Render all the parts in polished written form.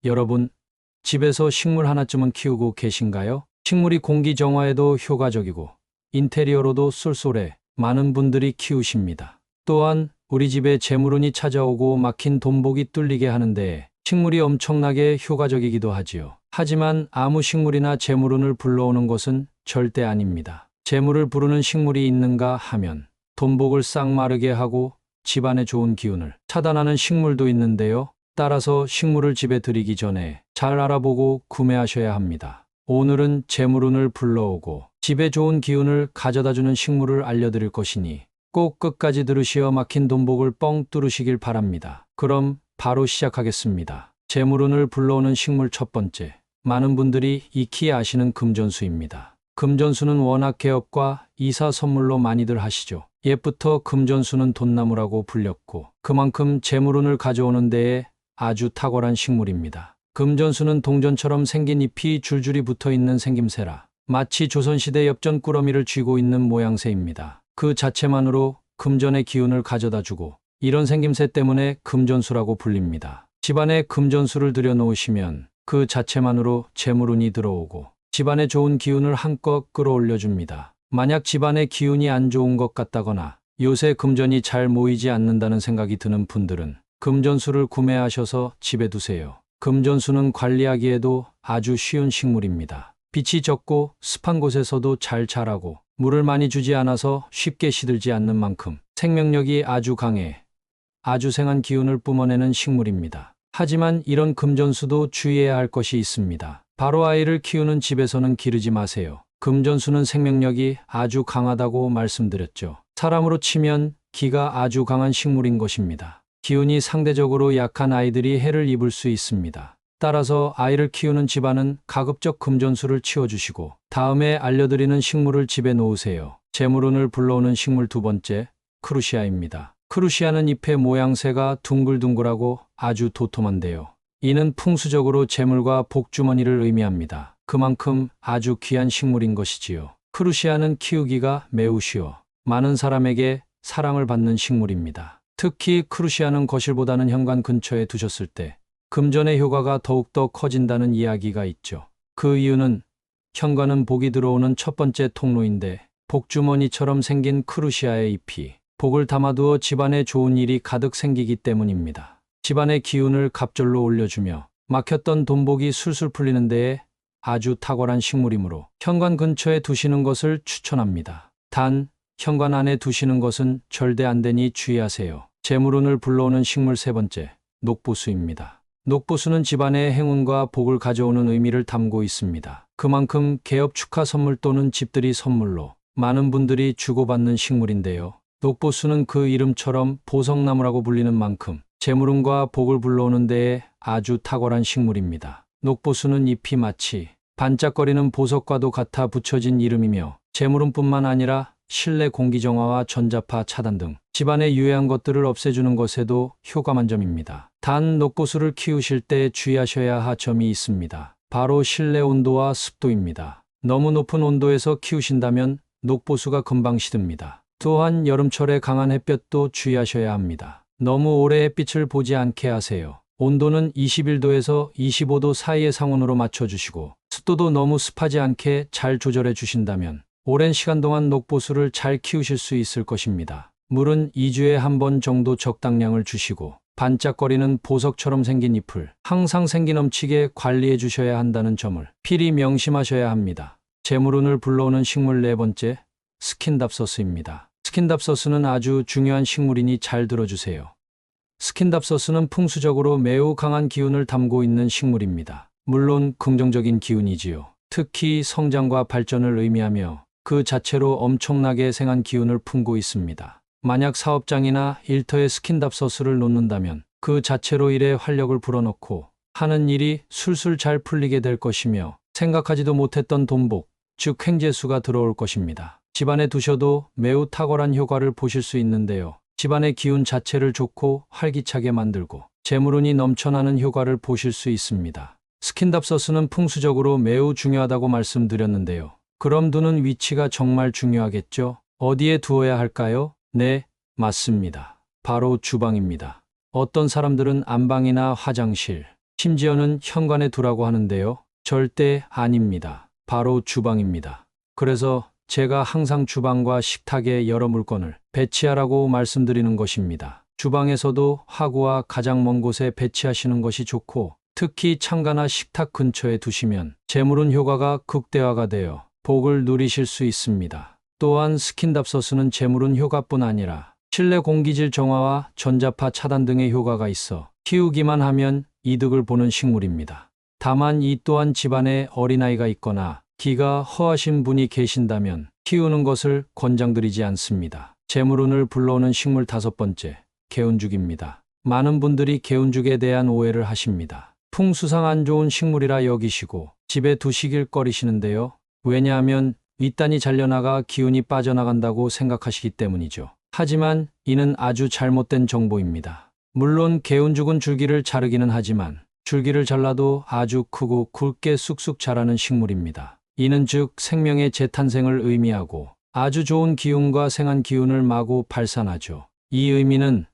여러분, 집에서 식물 하나쯤은 키우고 계신가요? 식물이 공기 정화에도 효과적이고 인테리어로도 쏠쏠해 많은 분들이 키우십니다. 또한 우리 집에 재물운이 찾아오고 막힌 돈복이 뚫리게 하는데 식물이 엄청나게 효과적이기도 하지요. 하지만 아무 식물이나 재물운을 불러오는 것은 절대 아닙니다. 재물을 부르는 식물이 있는가 하면 돈복을 싹 마르게 하고 집안에 좋은 기운을 차단하는 식물도 있는데요. 따라서 식물을 집에 들이기 전에 잘 알아보고 구매하셔야 합니다. 오늘은 재물운을 불러오고 집에 좋은 기운을 가져다주는 식물을 알려드릴 것이니 꼭 끝까지 들으시어 막힌 돈복을 뻥 뚫으시길 바랍니다. 그럼 바로 시작하겠습니다. 재물운을 불러오는 식물 첫 번째, 많은 분들이 익히 아시는 금전수입니다. 금전수는 워낙 개업과 이사 선물로 많이들 하시죠. 옛부터 금전수는 돈나무라고 불렸고 그만큼 재물운을 가져오는 데에 아주 탁월한 식물입니다. 금전수는 동전처럼 생긴 잎이 줄줄이 붙어있는 생김새라 마치 조선시대 엽전 꾸러미를 쥐고 있는 모양새입니다. 그 자체만으로 금전의 기운을 가져다주고 이런 생김새 때문에 금전수라고 불립니다. 집안에 금전수를 들여놓으시면 그 자체만으로 재물운이 들어오고 집안에 좋은 기운을 한껏 끌어올려줍니다. 만약 집안의 기운이 안 좋은 것 같다거나 요새 금전이 잘 모이지 않는다는 생각이 드는 분들은 금전수를 구매하셔서 집에 두세요. 금전수는 관리하기에도 아주 쉬운 식물입니다. 빛이 적고 습한 곳에서도 잘 자라고 물을 많이 주지 않아서 쉽게 시들지 않는 만큼 생명력이 아주 강해 아주 생한 기운을 뿜어내는 식물입니다. 하지만 이런 금전수도 주의해야 할 것이 있습니다. 바로 아이를 키우는 집에서는 기르지 마세요. 금전수는 생명력이 아주 강하다고 말씀드렸죠. 사람으로 치면 기가 아주 강한 식물인 것입니다. 기운이 상대적으로 약한 아이들이 해를 입을 수 있습니다. 따라서 아이를 키우는 집안은 가급적 금전수를 치워주시고 다음에 알려드리는 식물을 집에 놓으세요. 재물운을 불러오는 식물 두 번째, 크루시아입니다. 크루시아는 잎의 모양새가 둥글둥글하고 아주 도톰한데요. 이는 풍수적으로 재물과 복주머니를 의미합니다. 그만큼 아주 귀한 식물인 것이지요. 크루시아는 키우기가 매우 쉬워 많은 사람에게 사랑을 받는 식물입니다. 특히 크루시아는 거실보다는 현관 근처에 두셨을 때 금전의 효과가 더욱더 커진다는 이야기가 있죠. 그 이유는 현관은 복이 들어오는 첫 번째 통로인데 복주머니처럼 생긴 크루시아의 잎이 복을 담아두어 집안에 좋은 일이 가득 생기기 때문입니다. 집안의 기운을 갑절로 올려주며 막혔던 돈복이 술술 풀리는 데에 아주 탁월한 식물이므로 현관 근처에 두시는 것을 추천합니다. 단, 현관 안에 두시는 것은 절대 안 되니 주의하세요. 재물운을 불러오는 식물 세 번째, 녹보수입니다. 녹보수는 집안의 행운과 복을 가져오는 의미를 담고 있습니다. 그만큼 개업 축하 선물 또는 집들이 선물로 많은 분들이 주고받는 식물인데요. 녹보수는 그 이름처럼 보석나무라고 불리는 만큼 재물운과 복을 불러오는 데에 아주 탁월한 식물입니다. 녹보수는 잎이 마치 반짝거리는 보석과도 같아 붙여진 이름이며 재물운뿐만 아니라 실내 공기 정화와 전자파 차단 등 집안에 유해한 것들을 없애주는 것에도 효과만 점입니다. 단 녹보수를 키우실 때 주의하셔야 할 점이 있습니다. 바로 실내 온도와 습도입니다. 너무 높은 온도에서 키우신다면 녹보수가 금방 시듭니다. 또한 여름철에 강한 햇볕도 주의하셔야 합니다. 너무 오래 햇빛을 보지 않게 하세요. 온도는 21도에서 25도 사이의 상온으로 맞춰주시고 습도도 너무 습하지 않게 잘 조절해 주신다면 오랜 시간 동안 녹보수를 잘 키우실 수 있을 것입니다. 물은 2주에 한 번 정도 적당량을 주시고 반짝거리는 보석처럼 생긴 잎을 항상 생기 넘치게 관리해 주셔야 한다는 점을 필히 명심하셔야 합니다. 재물운을 불러오는 식물 네 번째, 스킨답서스입니다. 스킨답서스는 아주 중요한 식물이니 잘 들어주세요. 스킨답서스는 풍수적으로 매우 강한 기운을 담고 있는 식물입니다. 물론 긍정적인 기운이지요. 특히 성장과 발전을 의미하며 그 자체로 엄청나게 생한 기운을 품고 있습니다. 만약 사업장이나 일터에 스킨답서스를 놓는다면 그 자체로 일에 활력을 불어넣고 하는 일이 술술 잘 풀리게 될 것이며 생각하지도 못했던 돈복, 즉 횡재수가 들어올 것입니다. 집안에 두셔도 매우 탁월한 효과를 보실 수 있는데요. 집안의 기운 자체를 좋고 활기차게 만들고 재물운이 넘쳐나는 효과를 보실 수 있습니다. 스킨답서스는 풍수적으로 매우 중요하다고 말씀드렸는데요. 그럼 두는 위치가 정말 중요하겠죠? 어디에 두어야 할까요? 네, 맞습니다. 바로 주방입니다. 어떤 사람들은 안방이나 화장실, 심지어는 현관에 두라고 하는데요. 절대 아닙니다. 바로 주방입니다. 그래서 제가 항상 주방과 식탁에 여러 물건을 배치하라고 말씀드리는 것입니다. 주방에서도 하구와 가장 먼 곳에 배치하시는 것이 좋고, 특히 창가나 식탁 근처에 두시면 재물운 효과가 극대화가 되어 복을 누리실 수 있습니다. 또한 스킨답서스는 재물운 효과뿐 아니라 실내 공기질 정화와 전자파 차단 등의 효과가 있어 키우기만 하면 이득을 보는 식물입니다. 다만 이 또한 집안에 어린아이가 있거나 기가 허하신 분이 계신다면 키우는 것을 권장드리지 않습니다. 재물운을 불러오는 식물 5번째, 개운죽입니다. 많은 분들이 개운죽에 대한 오해를 하십니다. 풍수상 안 좋은 식물이라 여기시고 집에 두시길 꺼리시는데요. 왜냐하면 윗단이 잘려나가 기운이 빠져나간다고 생각하시기 때문이죠. 하지만 이는 아주 잘못된 정보입니다. 물론 개운죽은 줄기를 자르기는 하지만 줄기를 잘라도 아주 크고 굵게 쑥쑥 자라는 식물입니다. 이는 즉 생명의 재탄생을 의미하고 아주 좋은 기운과 생한 기운을 마구 발산하죠. 이 의미는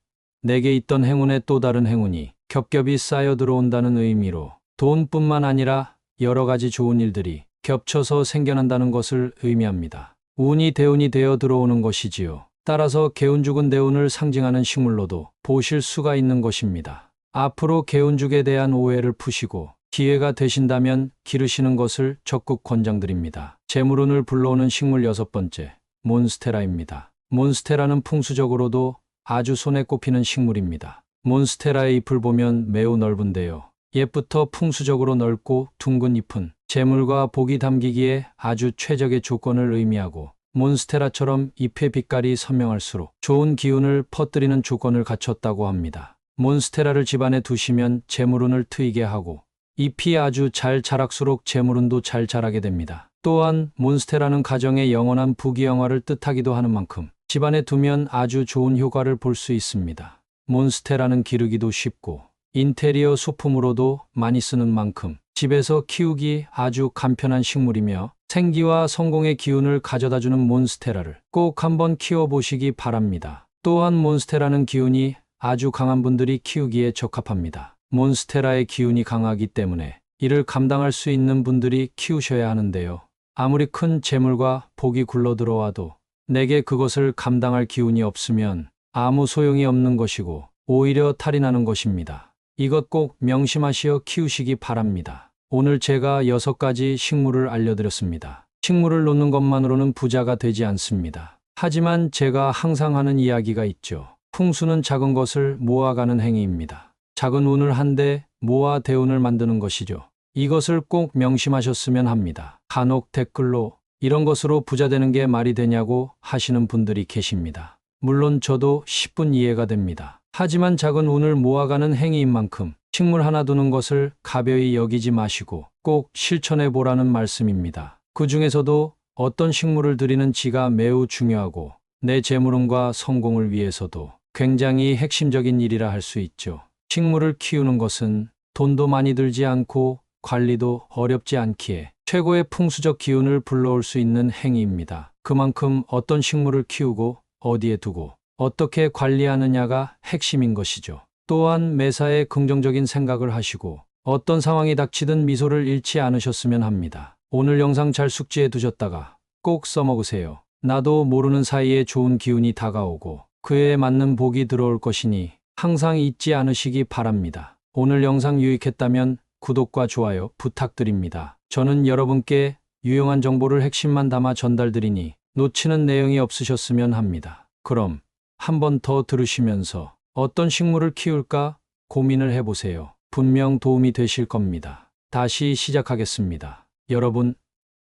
내게 있던 행운에 또 다른 행운이 겹겹이 쌓여 들어온다는 의미로 돈뿐만 아니라 여러 가지 좋은 일들이 겹쳐서 생겨난다는 것을 의미합니다. 운이 대운이 되어 들어오는 것이지요. 따라서 개운죽은 대운을 상징하는 식물로도 보실 수가 있는 것입니다. 앞으로 개운죽에 대한 오해를 푸시고 기회가 되신다면 기르시는 것을 적극 권장드립니다. 재물운을 불러오는 식물 6번째, 몬스테라입니다. 몬스테라는 풍수적으로도 아주 손에 꼽히는 식물입니다. 몬스테라의 잎을 보면 매우 넓은데요. 옛부터 풍수적으로 넓고 둥근 잎은 재물과 복이 담기기에 아주 최적의 조건을 의미하고, 몬스테라처럼 잎의 빛깔이 선명할수록 좋은 기운을 퍼뜨리는 조건을 갖췄다고 합니다. 몬스테라를 집안에 두시면 재물운을 트이게 하고 잎이 아주 잘 자랄수록 재물운도 잘 자라게 됩니다. 또한 몬스테라는 가정의 영원한 부귀영화를 뜻하기도 하는 만큼 집안에 두면 아주 좋은 효과를 볼 수 있습니다. 몬스테라는 기르기도 쉽고 인테리어 소품으로도 많이 쓰는 만큼 집에서 키우기 아주 간편한 식물이며, 생기와 성공의 기운을 가져다주는 몬스테라를 꼭 한번 키워보시기 바랍니다. 또한 몬스테라는 기운이 아주 강한 분들이 키우기에 적합합니다. 몬스테라의 기운이 강하기 때문에 이를 감당할 수 있는 분들이 키우셔야 하는데요. 아무리 큰 재물과 복이 굴러들어와도 내게 그것을 감당할 기운이 없으면 아무 소용이 없는 것이고 오히려 탈이 나는 것입니다. 이것 꼭 명심하시어 키우시기 바랍니다. 오늘 제가 6가지 식물을 알려드렸습니다. 식물을 놓는 것만으로는 부자가 되지 않습니다. 하지만 제가 항상 하는 이야기가 있죠. 풍수는 작은 것을 모아가는 행위입니다. 작은 운을 한데 모아 대운을 만드는 것이죠. 이것을 꼭 명심하셨으면 합니다. 간혹 댓글로 이런 것으로 부자 되는 게 말이 되냐고 하시는 분들이 계십니다. 물론 저도 10분 이해가 됩니다. 하지만 작은 운을 모아가는 행위인 만큼 식물 하나 두는 것을 가벼이 여기지 마시고 꼭 실천해 보라는 말씀입니다. 그 중에서도 어떤 식물을 들이는지가 매우 중요하고 내 재물운과 성공을 위해서도 굉장히 핵심적인 일이라 할 수 있죠. 식물을 키우는 것은 돈도 많이 들지 않고 관리도 어렵지 않기에 최고의 풍수적 기운을 불러올 수 있는 행위입니다. 그만큼 어떤 식물을 키우고 어디에 두고 어떻게 관리하느냐가 핵심인 것이죠. 또한 매사에 긍정적인 생각을 하시고 어떤 상황이 닥치든 미소를 잃지 않으셨으면 합니다. 오늘 영상 잘 숙지해 두셨다가 꼭 써먹으세요. 나도 모르는 사이에 좋은 기운이 다가오고 그에 맞는 복이 들어올 것이니 항상 잊지 않으시기 바랍니다. 오늘 영상 유익했다면 구독과 좋아요 부탁드립니다. 저는 여러분께 유용한 정보를 핵심만 담아 전달드리니 놓치는 내용이 없으셨으면 합니다. 그럼 한 번 더 들으시면서 어떤 식물을 키울까 고민을 해보세요. 분명 도움이 되실 겁니다. 다시 시작하겠습니다. 여러분,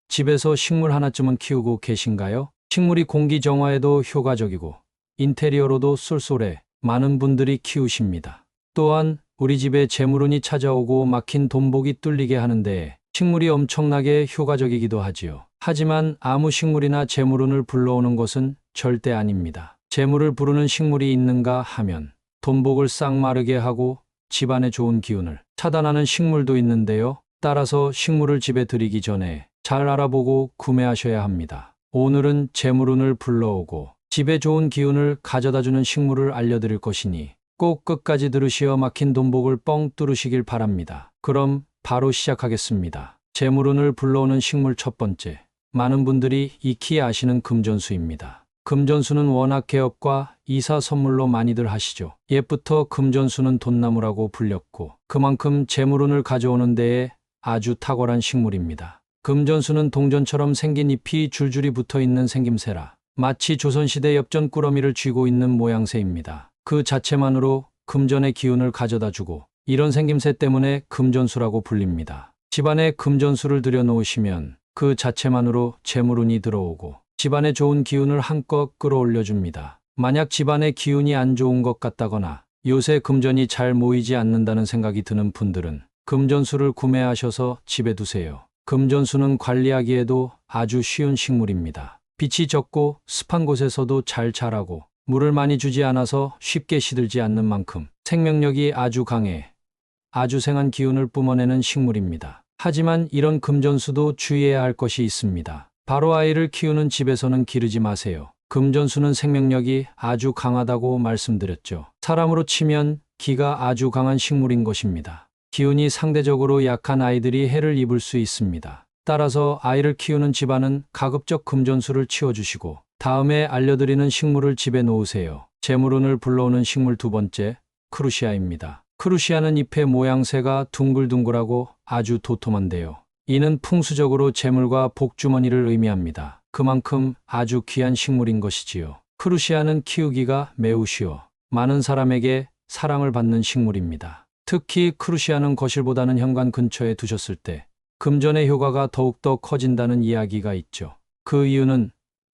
집에서 식물 하나쯤은 키우고 계신가요? 식물이 공기 정화에도 효과적이고 인테리어로도 쏠쏠해 많은 분들이 키우십니다. 또한 우리 집에 재물운이 찾아오고 막힌 돈복이 뚫리게 하는데 식물이 엄청나게 효과적이기도 하지요. 하지만 아무 식물이나 재물운을 불러오는 것은 절대 아닙니다. 재물을 부르는 식물이 있는가 하면 돈복을 싹 마르게 하고 집안에 좋은 기운을 차단하는 식물도 있는데요. 따라서 식물을 집에 들이기 전에 잘 알아보고 구매하셔야 합니다. 오늘은 재물운을 불러오고 집에 좋은 기운을 가져다주는 식물을 알려드릴 것이니 꼭 끝까지 들으시어 막힌 돈복을 뻥 뚫으시길 바랍니다. 그럼 바로 시작하겠습니다. 재물운을 불러오는 식물 첫 번째. 많은 분들이 익히 아시는 금전수입니다. 금전수는 워낙 개업과 이사 선물로 많이들 하시죠. 옛부터 금전수는 돈나무라고 불렸고 그만큼 재물운을 가져오는 데에 아주 탁월한 식물입니다. 금전수는 동전처럼 생긴 잎이 줄줄이 붙어 있는 생김새라 마치 조선시대 엽전 꾸러미를 쥐고 있는 모양새입니다. 그 자체만으로 금전의 기운을 가져다 주고 이런 생김새 때문에 금전수라고 불립니다. 집안에 금전수를 들여놓으시면 그 자체만으로 재물운이 들어오고 집안에 좋은 기운을 한껏 끌어올려 줍니다. 만약 집안의 기운이 안 좋은 것 같다거나 요새 금전이 잘 모이지 않는다는 생각이 드는 분들은 금전수를 구매하셔서 집에 두세요. 금전수는 관리하기에도 아주 쉬운 식물입니다. 빛이 적고 습한 곳에서도 잘 자라고 물을 많이 주지 않아서 쉽게 시들지 않는 만큼 생명력이 아주 강해 아주 생한 기운을 뿜어내는 식물입니다. 하지만 이런 금전수도 주의해야 할 것이 있습니다. 바로 아이를 키우는 집에서는 기르지 마세요. 금전수는 생명력이 아주 강하다고 말씀드렸죠. 사람으로 치면 기가 아주 강한 식물인 것입니다. 기운이 상대적으로 약한 아이들이 해를 입을 수 있습니다. 따라서 아이를 키우는 집안은 가급적 금전수를 치워주시고 다음에 알려드리는 식물을 집에 놓으세요. 재물운을 불러오는 식물 두 번째, 크루시아입니다. 크루시아는 잎의 모양새가 둥글둥글하고 아주 도톰한데요. 이는 풍수적으로 재물과 복주머니를 의미합니다. 그만큼 아주 귀한 식물인 것이지요. 크루시아는 키우기가 매우 쉬워 많은 사람에게 사랑을 받는 식물입니다. 특히 크루시아는 거실보다는 현관 근처에 두셨을 때 금전의 효과가 더욱더 커진다는 이야기가 있죠. 그 이유는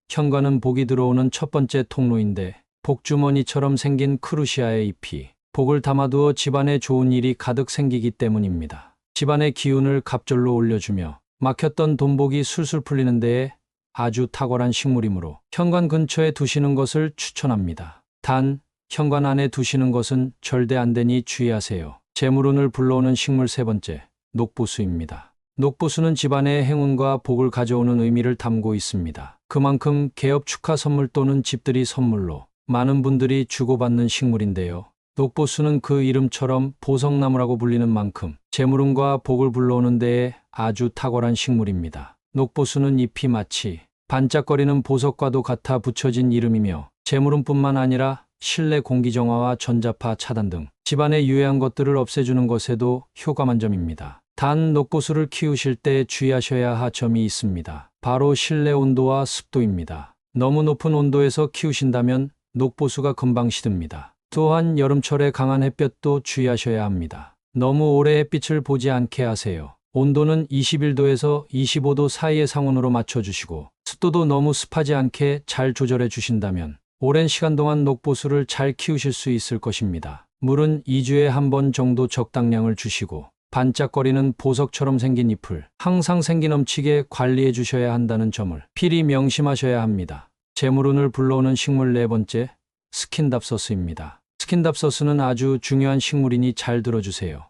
현관은 복이 들어오는 첫 번째 통로인데 복주머니처럼 생긴 크루시아의 잎이 복을 담아두어 집안에 좋은 일이 가득 생기기 때문입니다. 집안의 기운을 갑절로 올려주며 막혔던 돈복이 술술 풀리는 데에 아주 탁월한 식물이므로 현관 근처에 두시는 것을 추천합니다. 단, 현관 안에 두시는 것은 절대 안 되니 주의하세요. 재물운을 불러오는 식물 세 번째, 녹보수입니다. 녹보수는 집안의 행운과 복을 가져오는 의미를 담고 있습니다. 그만큼 개업 축하 선물 또는 집들이 선물로 많은 분들이 주고받는 식물인데요. 녹보수는 그 이름처럼 보석나무라고 불리는 만큼 재물운과 복을 불러오는 데에 아주 탁월한 식물입니다. 녹보수는 잎이 마치 반짝거리는 보석과도 같아 붙여진 이름이며 재물운뿐만 아니라 실내 공기 정화와 전자파 차단 등 집안에 유해한 것들을 없애주는 것에도 효과만 점입니다. 단 녹보수를 키우실 때 주의하셔야 할 점이 있습니다. 바로 실내 온도와 습도입니다. 너무 높은 온도에서 키우신다면 녹보수가 금방 시듭니다. 또한 여름철에 강한 햇볕도 주의하셔야 합니다. 너무 오래 햇빛을 보지 않게 하세요. 온도는 21도에서 25도 사이의 상온으로 맞춰주시고 습도도 너무 습하지 않게 잘 조절해 주신다면 오랜 시간 동안 녹보수를 잘 키우실 수 있을 것입니다. 물은 2주에 한 번 정도 적당량을 주시고 반짝거리는 보석처럼 생긴 잎을 항상 생기 넘치게 관리해 주셔야 한다는 점을 필히 명심하셔야 합니다. 재물운을 불러오는 식물 네 번째, 스킨답서스입니다. 스킨답서스는 아주 중요한 식물이니 잘 들어주세요.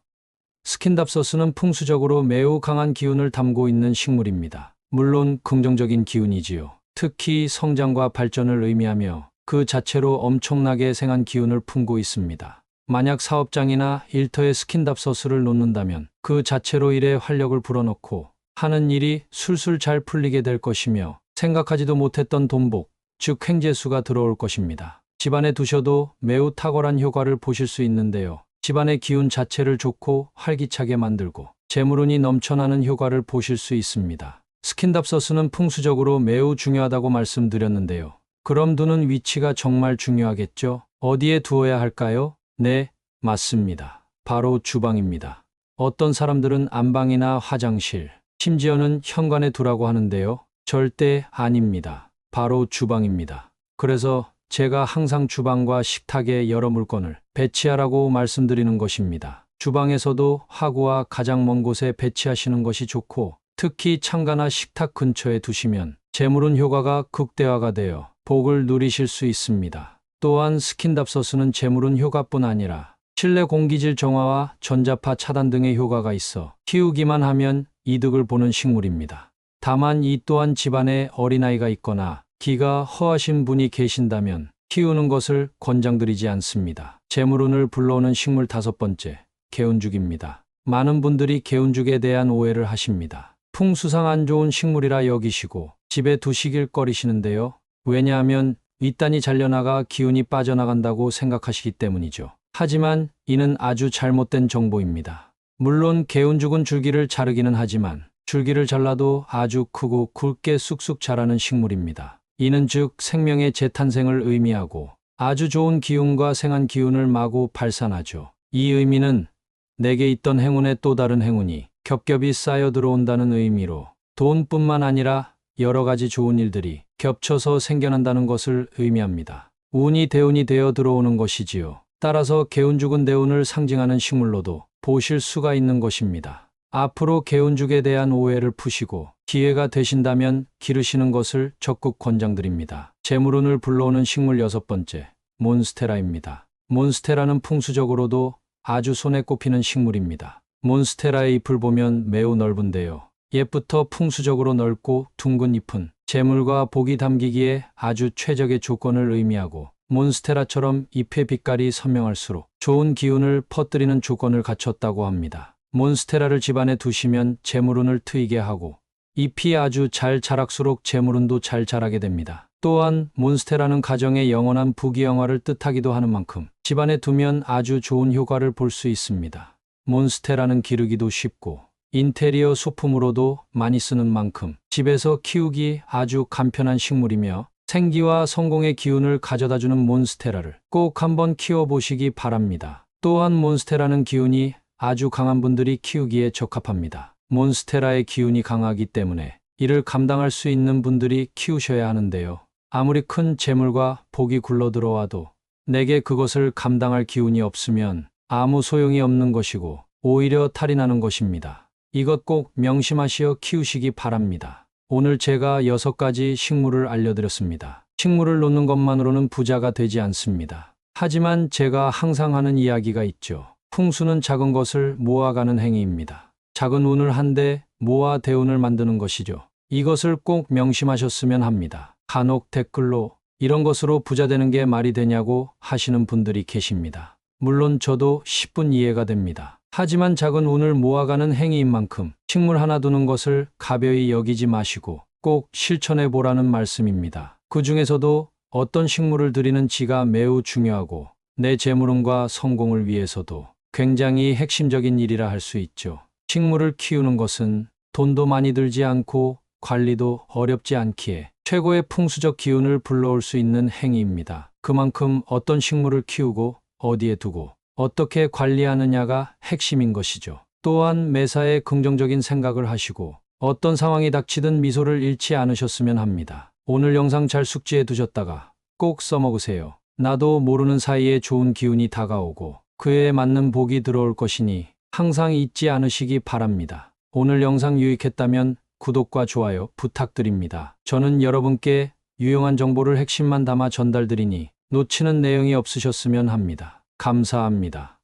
스킨답서스는 풍수적으로 매우 강한 기운을 담고 있는 식물입니다. 물론 긍정적인 기운이지요. 특히 성장과 발전을 의미하며 그 자체로 엄청나게 생한 기운을 품고 있습니다. 만약 사업장이나 일터에 스킨답서스를 놓는다면 그 자체로 일에 활력을 불어넣고 하는 일이 술술 잘 풀리게 될 것이며 생각하지도 못했던 돈복, 즉 횡재수가 들어올 것입니다. 집안에 두셔도 매우 탁월한 효과를 보실 수 있는데요. 집안의 기운 자체를 좋고 활기차게 만들고 재물운이 넘쳐나는 효과를 보실 수 있습니다. 스킨답서스는 풍수적으로 매우 중요하다고 말씀드렸는데요. 그럼 두는 위치가 정말 중요하겠죠? 어디에 두어야 할까요? 네, 맞습니다. 바로 주방입니다. 어떤 사람들은 안방이나 화장실, 심지어는 현관에 두라고 하는데요. 절대 아닙니다. 바로 주방입니다. 그래서 제가 항상 주방과 식탁에 여러 물건을 배치하라고 말씀드리는 것입니다. 주방에서도 화구와 가장 먼 곳에 배치하시는 것이 좋고 특히 창가나 식탁 근처에 두시면 재물운 효과가 극대화가 되어 복을 누리실 수 있습니다. 또한 스킨답서스는 재물운 효과뿐 아니라 실내 공기질 정화와 전자파 차단 등의 효과가 있어 키우기만 하면 이득을 보는 식물입니다. 다만 이 또한 집안에 어린아이가 있거나 기가 허하신 분이 계신다면 키우는 것을 권장드리지 않습니다. 재물운을 불러오는 식물 5번째, 개운죽입니다. 많은 분들이 개운죽에 대한 오해를 하십니다. 풍수상 안 좋은 식물이라 여기시고 집에 두시길 꺼리시는데요. 왜냐하면 윗단이 잘려나가 기운이 빠져나간다고 생각하시기 때문이죠. 하지만 이는 아주 잘못된 정보입니다. 물론 개운죽은 줄기를 자르기는 하지만 줄기를 잘라도 아주 크고 굵게 쑥쑥 자라는 식물입니다. 이는 즉 생명의 재탄생을 의미하고 아주 좋은 기운과 생한 기운을 마구 발산하죠. 이 의미는 내게 있던 행운에 또 다른 행운이 겹겹이 쌓여 들어온다는 의미로 돈뿐만 아니라 여러 가지 좋은 일들이 겹쳐서 생겨난다는 것을 의미합니다. 운이 대운이 되어 들어오는 것이지요. 따라서 개운죽은 대운을 상징하는 식물로도 보실 수가 있는 것입니다. 앞으로 개운죽에 대한 오해를 푸시고 기회가 되신다면 기르시는 것을 적극 권장드립니다. 재물운을 불러오는 식물 6번째, 몬스테라입니다. 몬스테라는 풍수적으로도 아주 손에 꼽히는 식물입니다. 몬스테라의 잎을 보면 매우 넓은데요. 옛부터 풍수적으로 넓고 둥근 잎은 재물과 복이 담기기에 아주 최적의 조건을 의미하고 몬스테라처럼 잎의 빛깔이 선명할수록 좋은 기운을 퍼뜨리는 조건을 갖췄다고 합니다. 몬스테라를 집안에 두시면 재물운을 트이게 하고 잎이 아주 잘 자랄수록 재물운도 잘 자라게 됩니다. 또한 몬스테라는 가정의 영원한 부귀영화를 뜻하기도 하는 만큼 집안에 두면 아주 좋은 효과를 볼 수 있습니다. 몬스테라는 기르기도 쉽고 인테리어 소품으로도 많이 쓰는 만큼 집에서 키우기 아주 간편한 식물이며 생기와 성공의 기운을 가져다주는 몬스테라를 꼭 한번 키워보시기 바랍니다. 또한 몬스테라는 기운이 아주 강한 분들이 키우기에 적합합니다. 몬스테라의 기운이 강하기 때문에 이를 감당할 수 있는 분들이 키우셔야 하는데요. 아무리 큰 재물과 복이 굴러들어와도 내게 그것을 감당할 기운이 없으면 아무 소용이 없는 것이고 오히려 탈이 나는 것입니다. 이것 꼭 명심하시어 키우시기 바랍니다. 오늘 제가 6가지 식물을 알려드렸습니다. 식물을 놓는 것만으로는 부자가 되지 않습니다. 하지만 제가 항상 하는 이야기가 있죠. 풍수는 작은 것을 모아가는 행위입니다. 작은 운을 한데 모아 대운을 만드는 것이죠. 이것을 꼭 명심하셨으면 합니다. 간혹 댓글로 이런 것으로 부자 되는 게 말이 되냐고 하시는 분들이 계십니다. 물론 저도 10분 이해가 됩니다. 하지만 작은 운을 모아가는 행위인 만큼 식물 하나 두는 것을 가벼이 여기지 마시고 꼭 실천해 보라는 말씀입니다. 그 중에서도 어떤 식물을 들이는지가 매우 중요하고 내 재물운과 성공을 위해서도 굉장히 핵심적인 일이라 할 수 있죠. 식물을 키우는 것은 돈도 많이 들지 않고 관리도 어렵지 않기에 최고의 풍수적 기운을 불러올 수 있는 행위입니다. 그만큼 어떤 식물을 키우고 어디에 두고 어떻게 관리하느냐가 핵심인 것이죠. 또한 매사에 긍정적인 생각을 하시고 어떤 상황이 닥치든 미소를 잃지 않으셨으면 합니다. 오늘 영상 잘 숙지해 두셨다가 꼭 써먹으세요. 나도 모르는 사이에 좋은 기운이 다가오고 그에 맞는 복이 들어올 것이니 항상 잊지 않으시기 바랍니다. 오늘 영상 유익했다면 구독과 좋아요 부탁드립니다. 저는 여러분께 유용한 정보를 핵심만 담아 전달드리니 놓치는 내용이 없으셨으면 합니다. 감사합니다.